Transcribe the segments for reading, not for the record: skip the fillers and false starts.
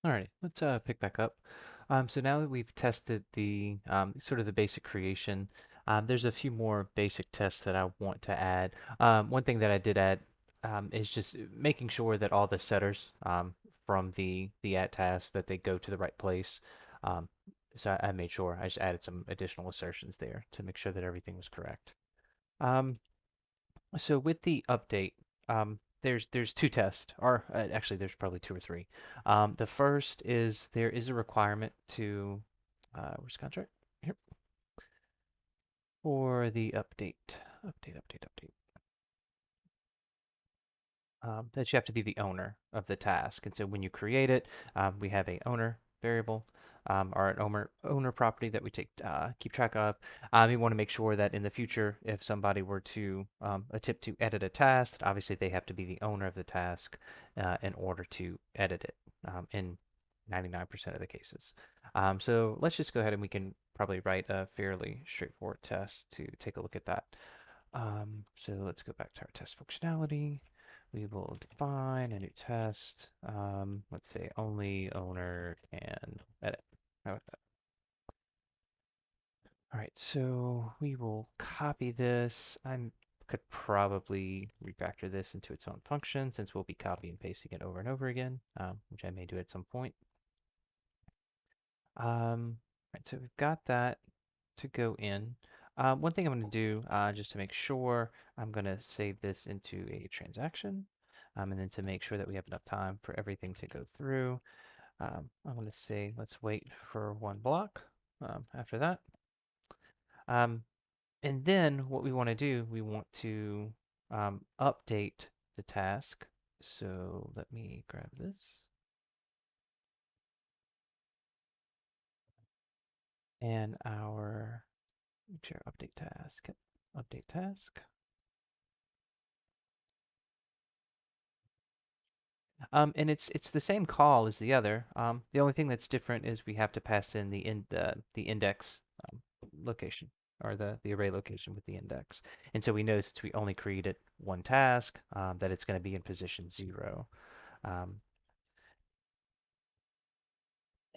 Alrighty, let's pick back up. So now that we've tested the sort of the basic creation, there's a few more basic tests that I want to add. One thing that I did add is just making sure that all the setters from the at task that they go to the right place. Um, so I made sure I just added some additional assertions there to make sure that everything was correct. Um, so with the update, there's two tests, or actually there's probably two or three. The first is there is a requirement to where's the contract? Here for the update. That you have to be the owner of the task. And so when you create it, we have a owner variable or an owner property that we keep track of. We want to make sure that in the future, if somebody were to attempt to edit a task, that obviously they have to be the owner of the task in order to edit it in 99% of the cases. So let's just go ahead and we can probably write a fairly straightforward test to take a look at that. So let's go back to our test functionality. We will define a new test. Let's say only owner can edit. How about that? All right, so we will copy this. I could probably refactor this into its own function since we'll be copy and pasting it over and over again, which I may do at some point. Right, so we've got that to go in. One thing I'm going to do, just to make sure, I'm going to save this into a transaction. And then to make sure that we have enough time for everything to go through, I'm going to say, let's wait for one block after that. Um, and then what we want to do, we want to update the task. So let me grab this and our share update task. Update task. And it's the same call as the other. The only thing that's different is we have to pass in the index location or the array location with the index. And so we know since we only created one task that it's going to be in position 0. Um,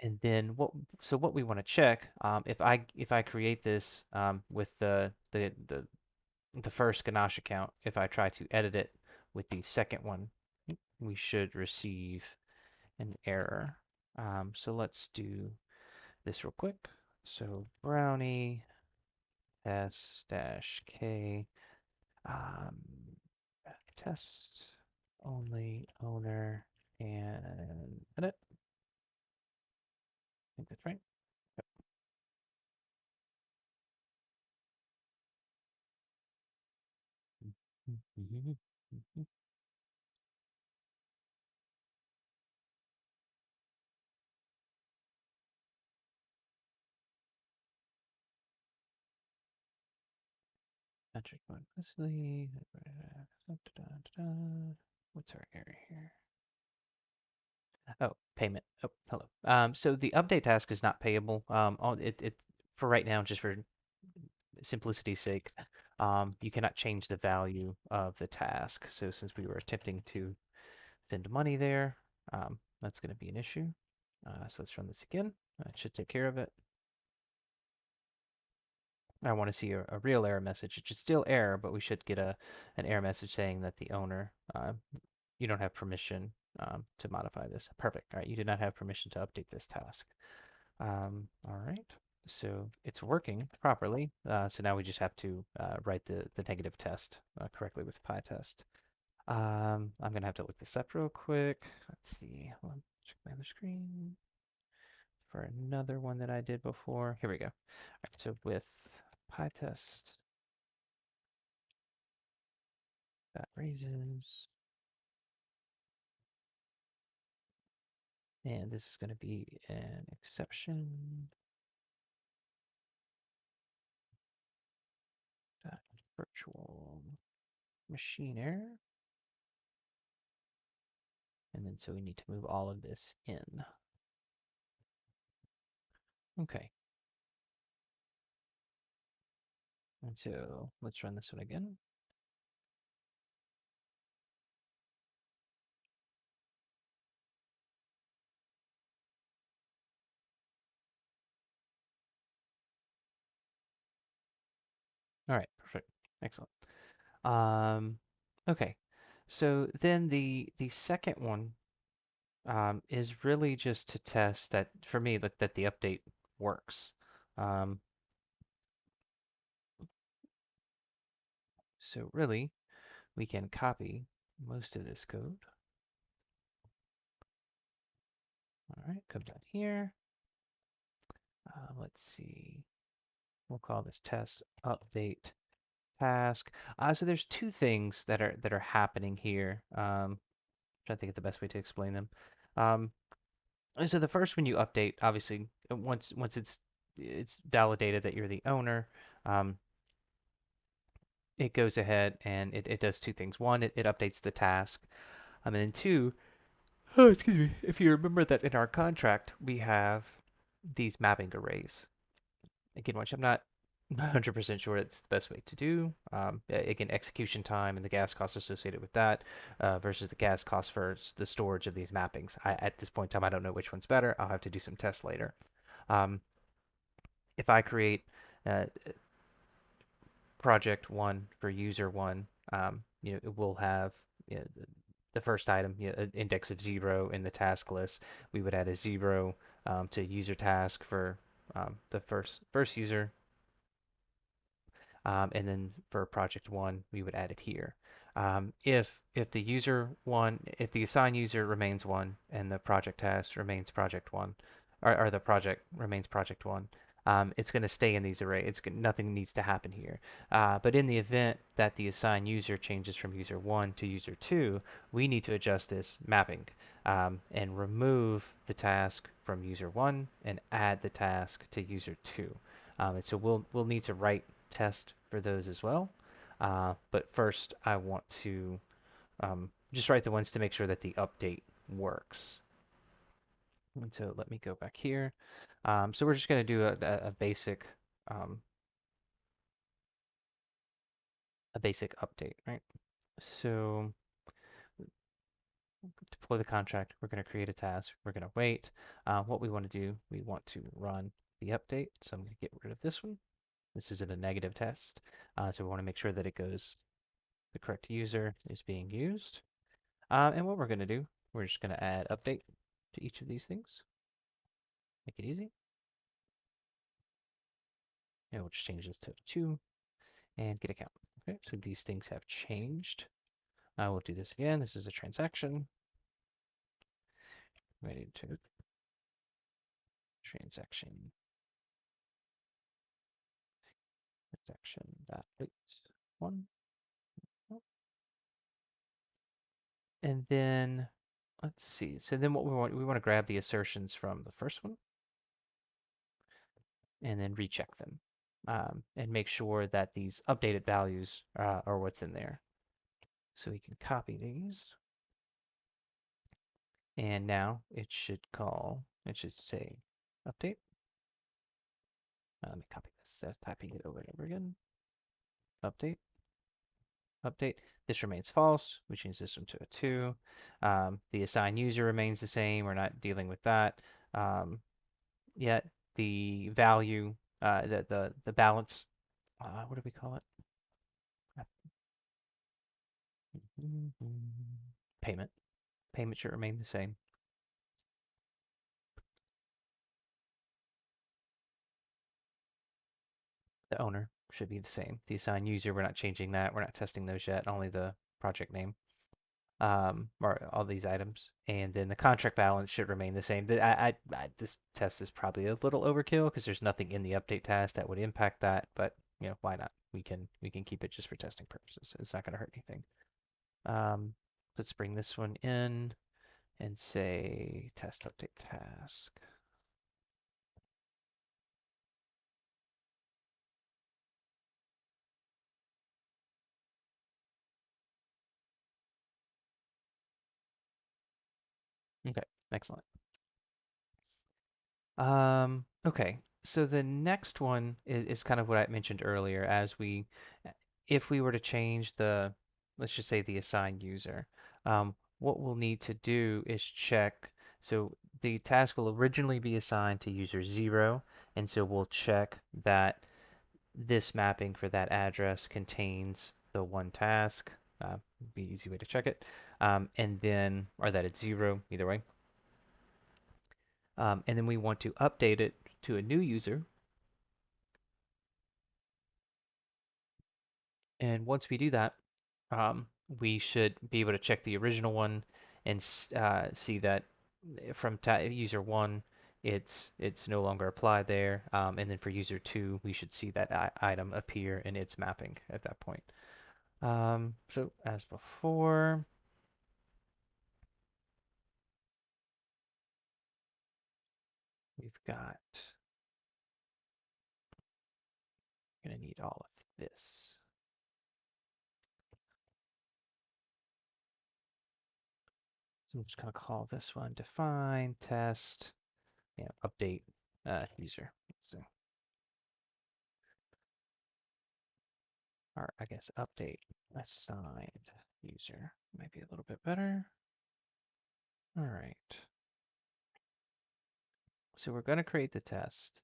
and then what we want to check if I create this with the first Ganache account, if I try to edit it with the second one, we should receive an error. So let's do this real quick. So brownie s dash k test only owner and edit. I think that's right. Yep. Patrick Von Wesley. What's our error here? Oh, payment. Oh, hello. So the update task is not payable. It for right now, just for simplicity's sake, you cannot change the value of the task. So since we were attempting to spend money there, that's going to be an issue. So let's run this again. That should take care of it. I want to see a real error message. It should still error, but we should get an error message saying that the owner, you don't have permission to modify this. Perfect. All right, you do not have permission to update this task. All right. So it's working properly. So now we just have to write the negative test correctly with PyTest. I'm gonna have to look this up real quick. Let's see. Hold on. Check my other screen for another one that I did before. Here we go. All right, so with PyTest that raises, and this is going to be an exception. That virtual machine error. And then so we need to move all of this in. Okay. And so let's run this one again. Excellent. Um, okay. So then the second one is really just to test that for me that the update works. Um, so really, we can copy most of this code. All right, come down here. Let's see. We'll call this test update task. So there's two things that are happening here. Trying to think of the best way to explain them. Um, and so the first when you update, obviously, once it's validated that you're the owner, um, it goes ahead and it does two things. One, it updates the task. And then two, oh, excuse me, if you remember that in our contract, we have these mapping arrays. Again, which I'm not 100% sure it's the best way to do. Again, execution time and the gas costs associated with that versus the gas cost for the storage of these mappings. At this point in time, I don't know which one's better. I'll have to do some tests later. Um, if I create uh, project one for user one, it will have the first item, an index of 0 in the task list. We would add a 0 to user task for the first user, and then for project one, we would add it here. If the user one, if the assigned user remains one and the project task remains project one, or the project remains project one, it's going to stay in these arrays. Nothing needs to happen here. But in the event that the assigned user changes from user one to user two, we need to adjust this mapping and remove the task from user one and add the task to user two. And so we'll need to write test for those as well. But first, I want to just write the ones to make sure that the update works. And so let me go back here. So we're just going to do um, a basic update, right? So deploy the contract. We're going to create a task. We're going to wait. What we want to do, we want to run the update. So I'm going to get rid of this one. This isn't a negative test. So we want to make sure that it goes, the correct user is being used. And what we're going to do, we're just going to add update to each of these things. Make it easy. And we'll just change this to 2 and get account. Okay, so these things have changed. I will do this again. This is a transaction. Ready to transaction. Transaction dot wait 1. And then let's see. So then what we want to grab the assertions from the first one and then recheck them and make sure that these updated values are what's in there. So we can copy these. And now it should say update. Let me copy this, typing it over and over again. Update, update. This remains false. We change this one to a 2. The assigned user remains the same. We're not dealing with that yet. The value, the balance, what do we call it? Payment. Payment should remain the same. The owner should be the same. The assigned user, we're not changing that. We're not testing those yet. Only the project name, or all these items. And then the contract balance should remain the same. This test is probably a little overkill because there's nothing in the update task that would impact that. But why not? We can keep it just for testing purposes. It's not going to hurt anything. Um, let's bring this one in and say test update task. Okay, excellent. Okay, so the next one is kind of what I mentioned earlier. If we were to change let's just say the assigned user, what we'll need to do is check. So the task will originally be assigned to user 0, and so we'll check that this mapping for that address contains the one task. Be an easy way to check it. And then, or that it's 0, either way. And then we want to update it to a new user. And once we do that, we should be able to check the original one and see that from user 1, it's no longer applied there. And then for user 2, we should see that item appear in its mapping at that point. So as before, we've got, going to need all of this. So I'm just going to call this one define test, update user. So, or I guess update assigned user might be a little bit better. All right. So we're going to create the test.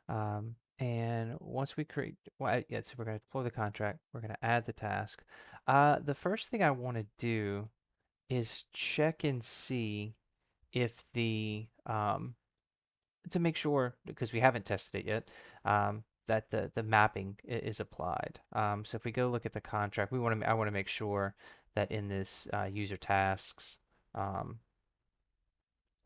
And once we create, well, yeah, so we're going to deploy the contract. We're going to add the task. The first thing I want to do is check and see if to make sure, because we haven't tested it yet, that the mapping is applied. So if we go look at the contract, I want to make sure that in this user tasks,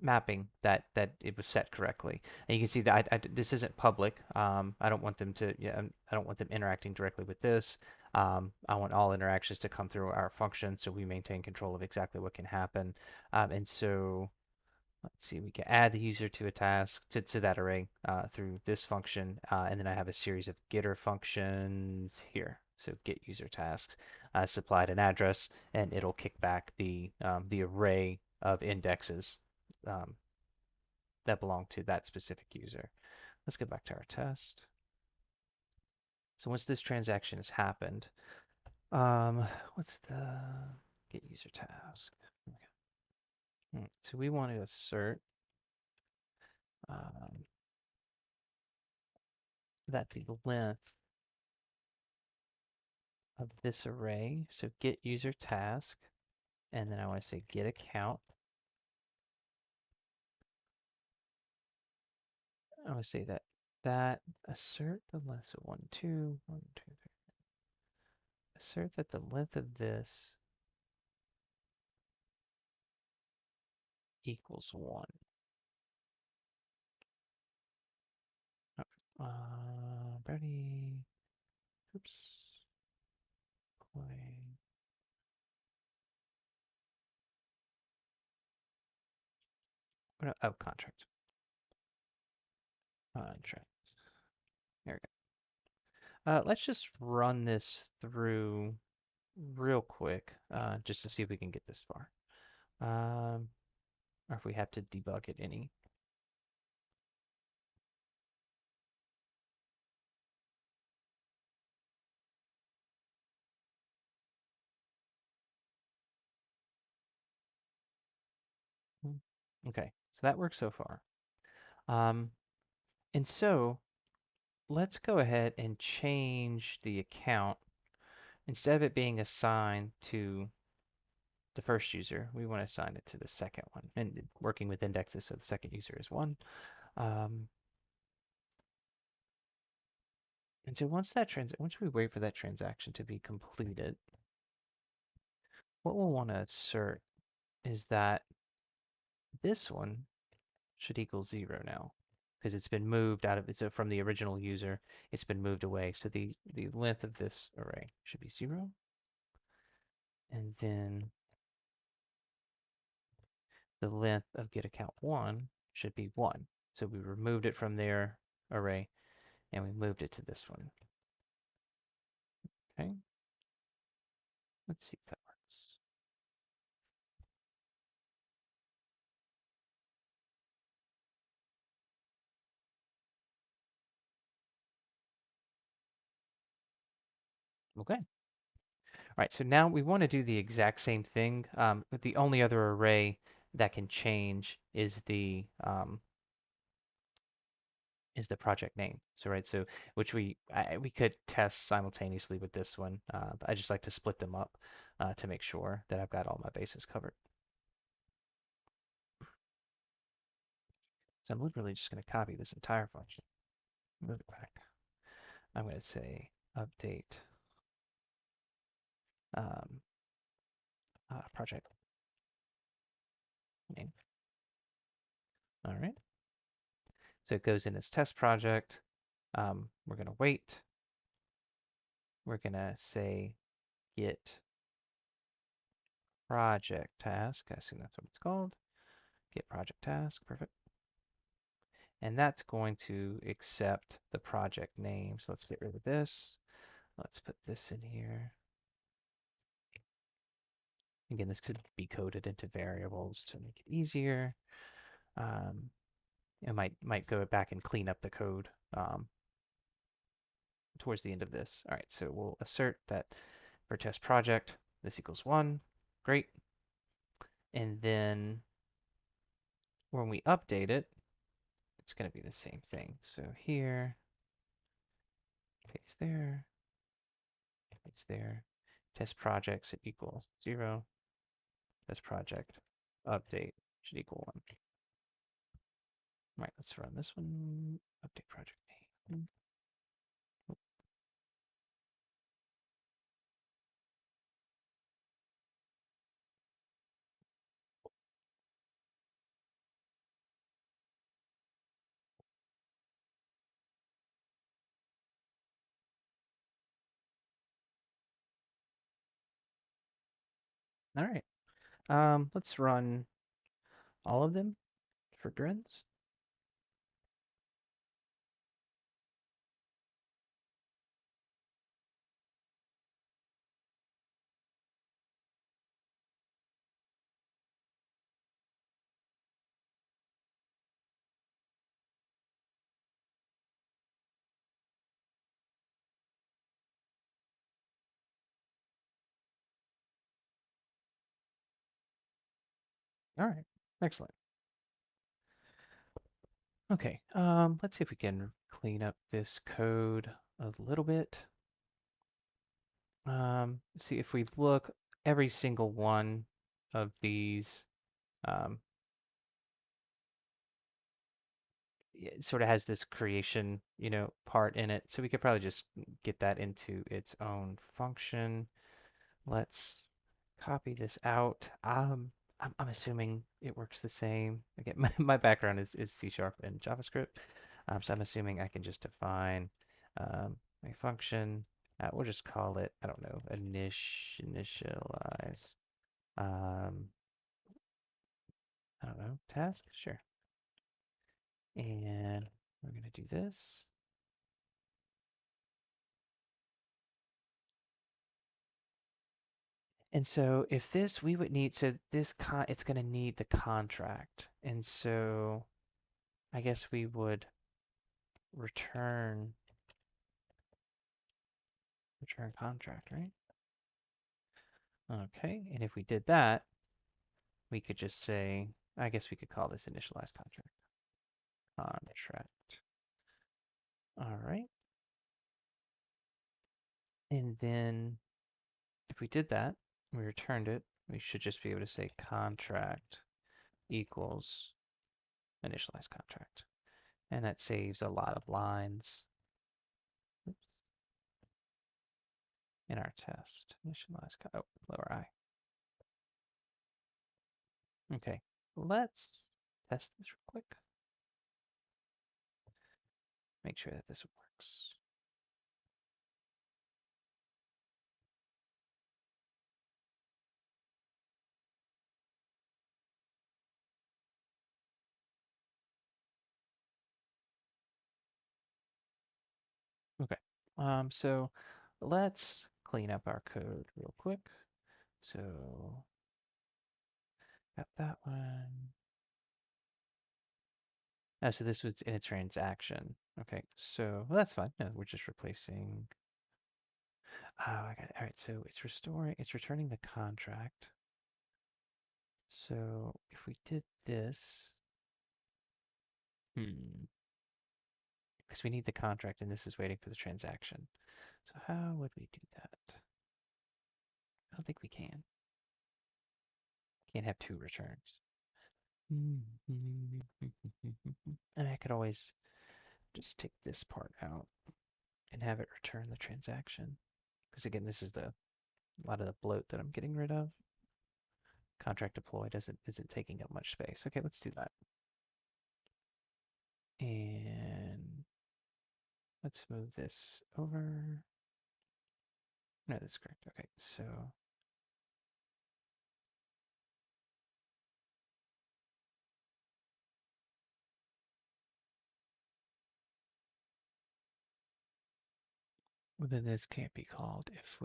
mapping that it was set correctly. And you can see that this isn't public. I don't want them to, I don't want them interacting directly with this. I want all interactions to come through our function so we maintain control of exactly what can happen. And so let's see, we can add the user to a task, to that array through this function. And then I have a series of getter functions here. So get user tasks, supplied an address, and it'll kick back the array of indexes um, that belong to that specific user. Let's get back to our test. So once this transaction has happened, what's the get user task? So we want to assert that the length of this array, so get user task, and then I want to say get account. I want to say that assert the length, so 1, 2, 1, 2, 3. Assert that the length of this equals 1. Ready. Oops. Play. Oh, contract. Contract. There we go. Let's just run this through real quick, just to see if we can get this far. Or if we have to debug it any. Okay, so that works so far. And so let's go ahead and change the account. Instead of it being assigned to the first user, we want to assign it to the second one. And working with indexes, so the second user is 1. And so once we wait for that transaction to be completed, what we'll want to assert is that this one should equal 0 now, because it's been moved out of it. So from the original user, it's been moved away. So the length of this array should be 0. And then the length of get account 1 should be 1. So we removed it from their array and we moved it to this one. Okay. Let's see if that works. Okay. All right, so now we want to do the exact same thing. But the only other array that can change is the is the project name. So right, so which we could test simultaneously with this one. But I just like to split them up to make sure that I've got all my bases covered. So I'm literally just going to copy this entire function, move it back. I'm going to say update um, project name. All right. So it goes in as test project. We're going to wait. We're going to say get project task. I assume that's what it's called. Get project task. Perfect. And that's going to accept the project name. So let's get rid of this. Let's put this in here. Again, this could be coded into variables to make it easier. It might go back and clean up the code towards the end of this. All right, so we'll assert that for test project, this equals 1. Great. And then when we update it, it's going to be the same thing. So here, paste there, paste there. Test project should equal 0. Test project update should equal 1. All right, let's run this one. Update project name. All right. Let's run all of them for grins. All right. Excellent. Okay. Let's see if we can clean up this code a little bit. See if we look every single one of these um, it sort of has this creation, part in it. So we could probably just get that into its own function. Let's copy this out. I'm assuming it works the same. Again, my background is C# and JavaScript. So I'm assuming I can just define a function. We'll just call it, I don't know, initialize. Um, I don't know, task? Sure. And we're going to do this. And so if this, we would need, so this it's going to need the contract. And so I guess we would return contract, right? Okay, and if we did that, we could just say, I guess we could call this initialize contract. Contract. All right. And then if we did that, we returned it, we should just be able to say contract equals initialize contract. And that saves a lot of lines. Oops. In our test. Initialize, lower I. Okay, let's test this real quick. Make sure that this works. Okay, so let's clean up our code real quick. So got that one. Oh, so this was in a transaction. Okay, so well, that's fine. No, we're just replacing. Oh, I got it. All right, so it's returning the contract. So if we did this, because we need the contract and this is waiting for the transaction. So how would we do that? I don't think we can. Can't have two returns. And I could always just take this part out and have it return the transaction. Because again, this is a lot of the bloat that I'm getting rid of. Contract deployed isn't taking up much space. Okay, let's do that. And let's move this over. No, that's correct. Okay, so well, then this can't be called if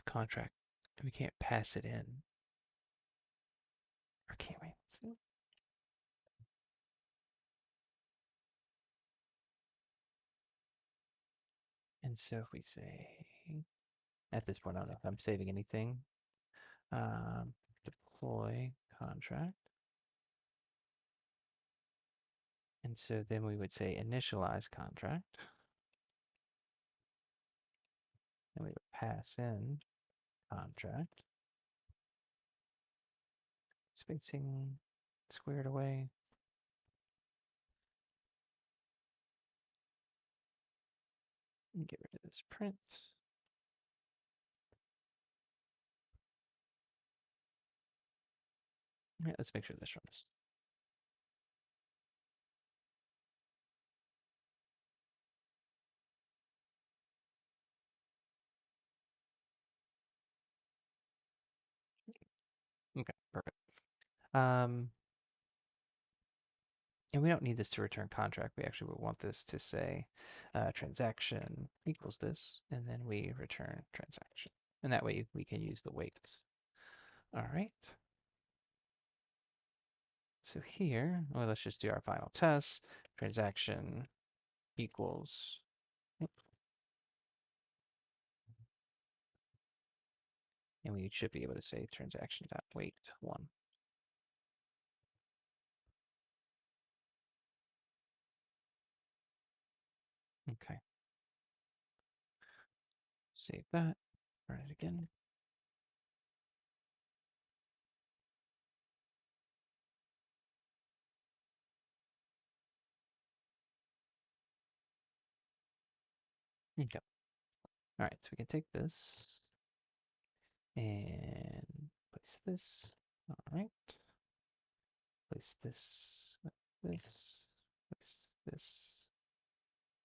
contract we can't pass it in. Or can't we? And so if we say at this point, I don't know if I'm saving anything. Deploy contract. And so then we would say initialize contract. And we would pass in contract. Spacing squared away. And get rid of this print. Yeah, let's make sure this runs. Okay, perfect. And we don't need this to return contract. We actually would want this to say transaction equals this, and then we return transaction. And that way we can use the weights. All right. So here, well, let's just do our final test. Transaction equals. And we should be able to say transaction.weight 1. Okay. Save that. Run it again. Okay. All right, so we can take this and place this. All right. Place this with this. Place this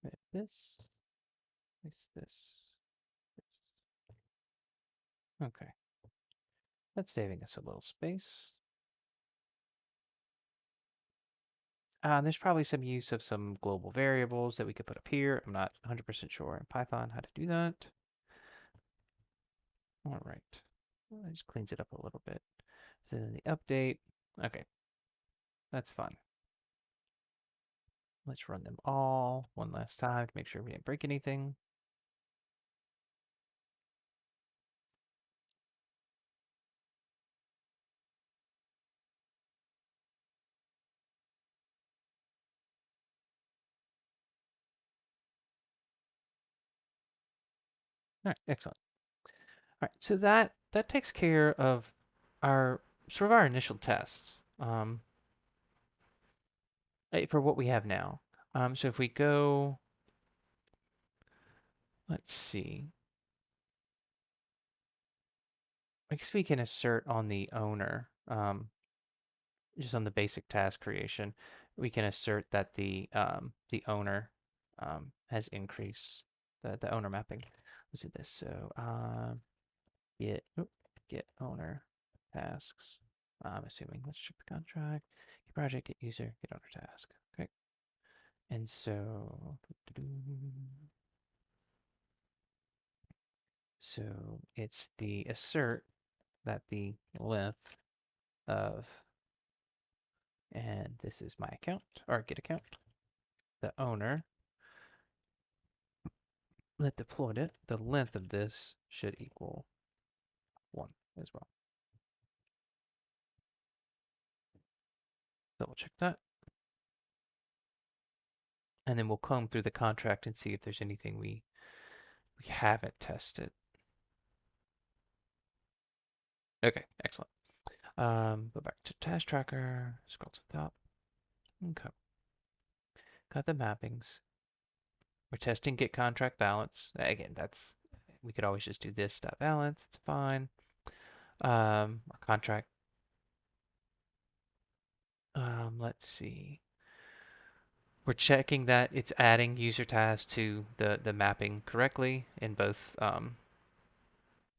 with this. Place this. Okay. That's saving us a little space. There's probably some use of some global variables that we could put up here. I'm not 100% sure in Python how to do that. All right. Well, it just cleans it up a little bit. So then the update. Okay. That's fun. Let's run them all one last time to make sure we didn't break anything. All right, excellent. All right, so that takes care of our sort of our initial tests for what we have now. So if we go, let's see. I guess we can assert on the owner, just on the basic task creation, we can assert that the owner has increased the owner mapping. Let's do this. So get owner tasks. I'm assuming. Let's check the contract. Get project, get user, get owner task. Okay. And so it's the assert that the length of, and this is my account or get account, the owner that deployed it, the length of this should equal 1 as well. Double check that. And then we'll comb through the contract and see if there's anything we haven't tested. Okay, excellent. Go back to task tracker, scroll to the top. Okay, got the mappings. We're testing get contract balance. Again, we could always just do this dot balance. It's fine. Our contract. Let's see. We're checking that it's adding user tasks to the mapping correctly in both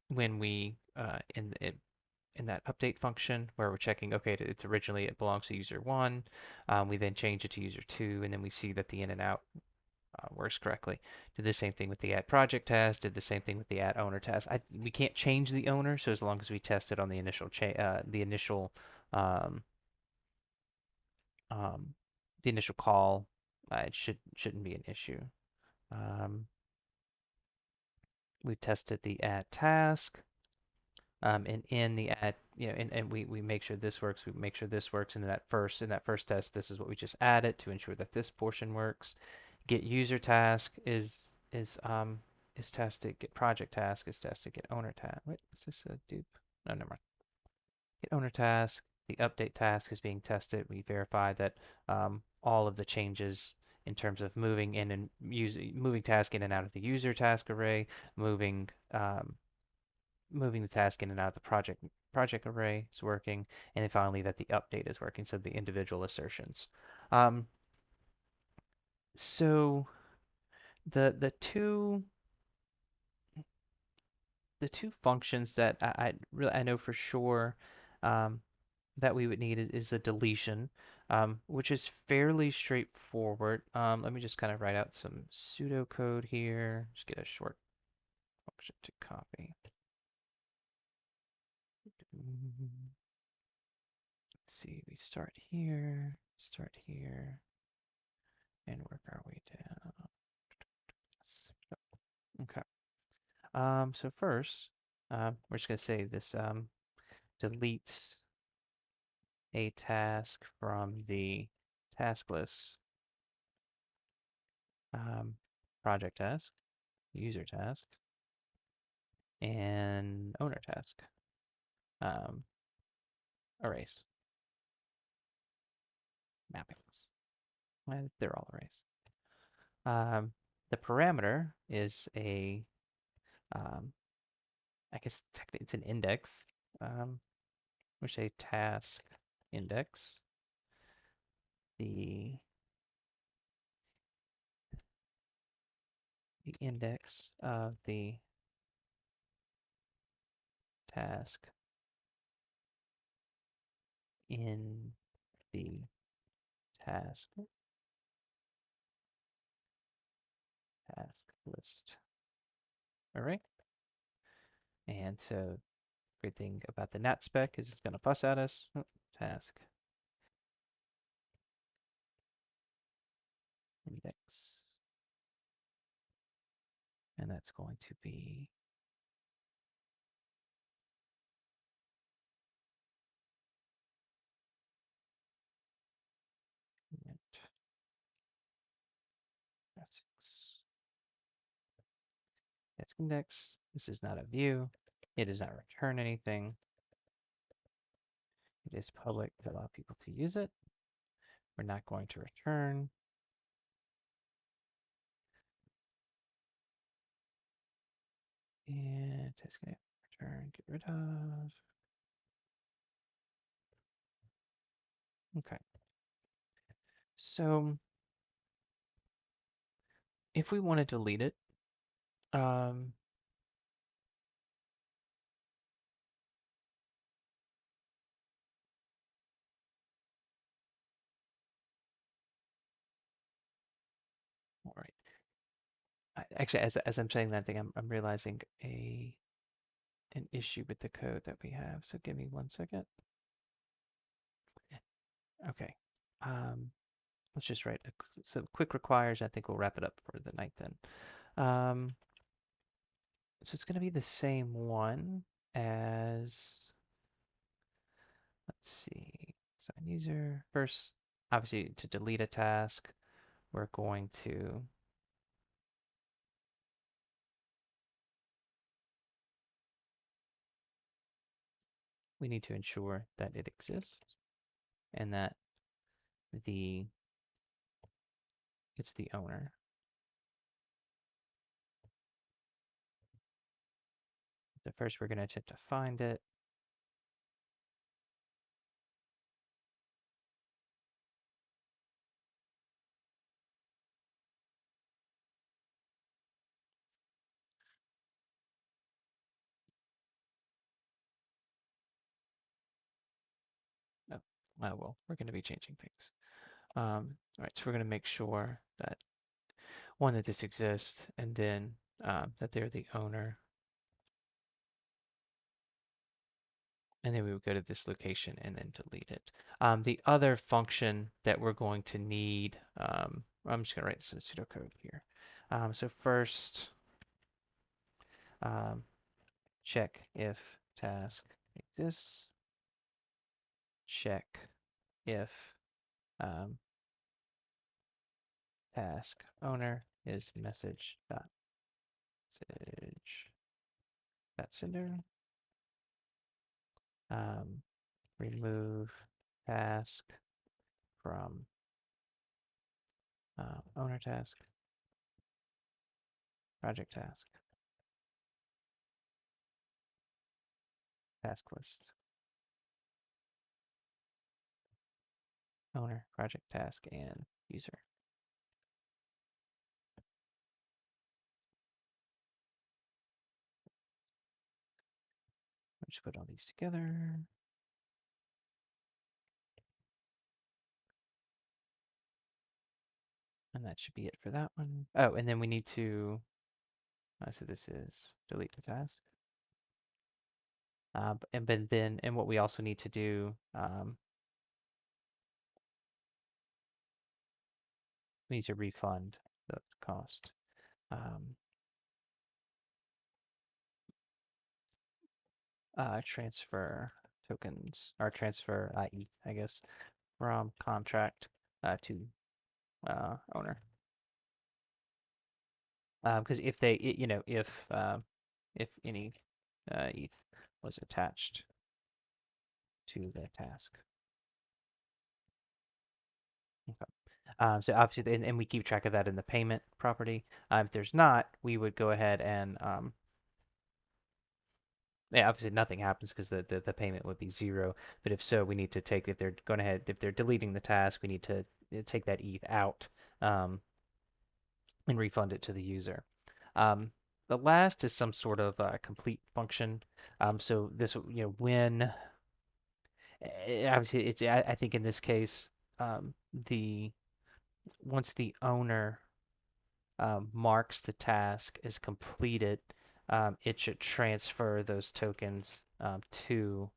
when we in that update function where we're checking, okay, it's originally it belongs to user one. We then change it to user two, and then we see that the in and out works correctly. Did the same thing with the add project task. Did the same thing with the add owner task. We can't change the owner, so as long as we test it on um, um, the initial call, it shouldn't be an issue. Um, we tested the add task. And in the add, and we make sure this works, we make sure this works, and in that first test, this is what we just added to ensure that this portion works. Get user task is tested. Get project task is tested. Get owner task. Wait, is this a dupe? No, never mind. Get owner task. The update task is being tested. We verify that all of the changes in terms of moving in and moving task in and out of the user task array, moving the task in and out of the project array is working, and then finally that the update is working, so the individual assertions. Um, so the two functions that I know for sure um, that we would need is a deletion, which is fairly straightforward. Let me just kind of write out some pseudocode here. Just get a short function to copy. Let's see, we start here, and work our way down. Okay. So first, we're just gonna say this deletes a task from the task list. Project task, user task, and owner task. Um, Arrays, mappings. They're all arrays. The parameter is um, I guess technically it's an index. We say task index. The index of the task in the task list. All right. And so great thing about the NAT spec is it's going to fuss at us. Oh, task index. And that's going to be task index. This is not a view. It does not return anything. It is public to allow people to use it. We're not going to return. And task return, get rid of. Okay. So if we want to delete it, um, all right. Actually, as I'm saying that thing, I'm realizing an issue with the code that we have. So give me 1 second. Okay. Um, let's just write some quick requires. I think we'll wrap it up for the night then. Um, so it's going to be the same one as, let's see, assign user. First, obviously, to delete a task, we're going to we need to ensure that it exists and that the it's the owner. So first we're going to attempt to find it. Oh, well, we're going to be changing things. All right, so we're going to make sure that one, that this exists, and then that they're the owner. And then we would go to this location and then delete it. The other function that we're going to need, I'm just going to write this in pseudocode here. So first, check if task exists. Check if um, task owner is message dot message dot sender. Remove task from owner task, project task, task list, owner, project task, and user. Let's put all these together. And that should be it for that one. Oh, and then we need to, so this is delete the task. And what we also need to do, we need to refund the cost. Transfer tokens, or transfer ETH, I guess, from contract to owner. Because if they, if any ETH was attached to the task. Okay. So obviously, and we keep track of that in the payment property. If there's not, we would go ahead and yeah, obviously nothing happens because the payment would be zero. But if so, we need to take, if they're going ahead, if they're deleting the task, we need to take that ETH out and refund it to the user. The last is some sort of complete function. So this, when obviously I think in this case, the once the owner marks the task as completed, it should transfer those tokens the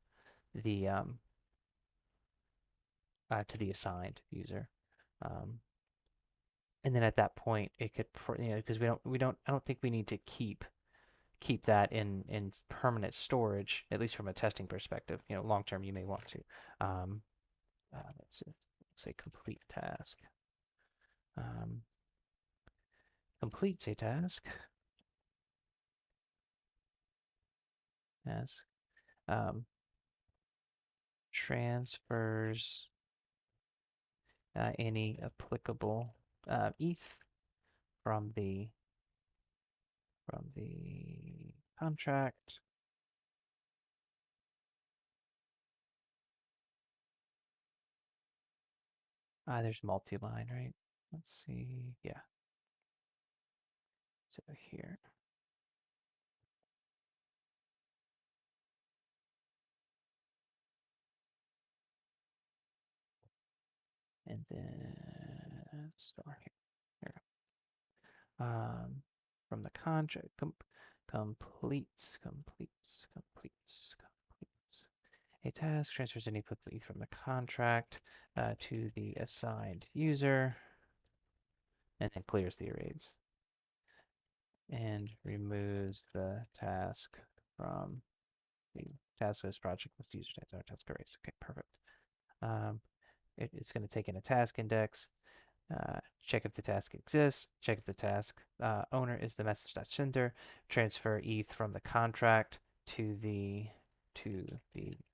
to the assigned user. And then at that point, it could, because I don't think we need to keep that in permanent storage, at least from a testing perspective. Long term, you may want to. Let's say complete task. Completes a task. Task. Transfers any applicable ETH from the contract. There's multi-line, right? Let's see. Yeah. So here. And then star here. There we go. From the contract, completes. A task transfers any applicable ETH from the contract to the assigned user, and then clears the arrays and removes the task from the task list, project list, user task arrays. Okay, perfect. It's going to take in a task index. check if the task exists, check if the task owner is the message.sender, transfer ETH from the contract to the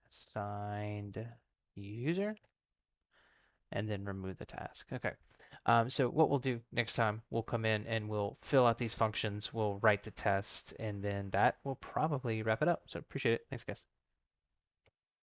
assigned user, and then remove the task. Okay. So what we'll do next time, we'll come in and we'll fill out these functions, we'll write the test, and then that will probably wrap it up. So appreciate it. Thanks, guys.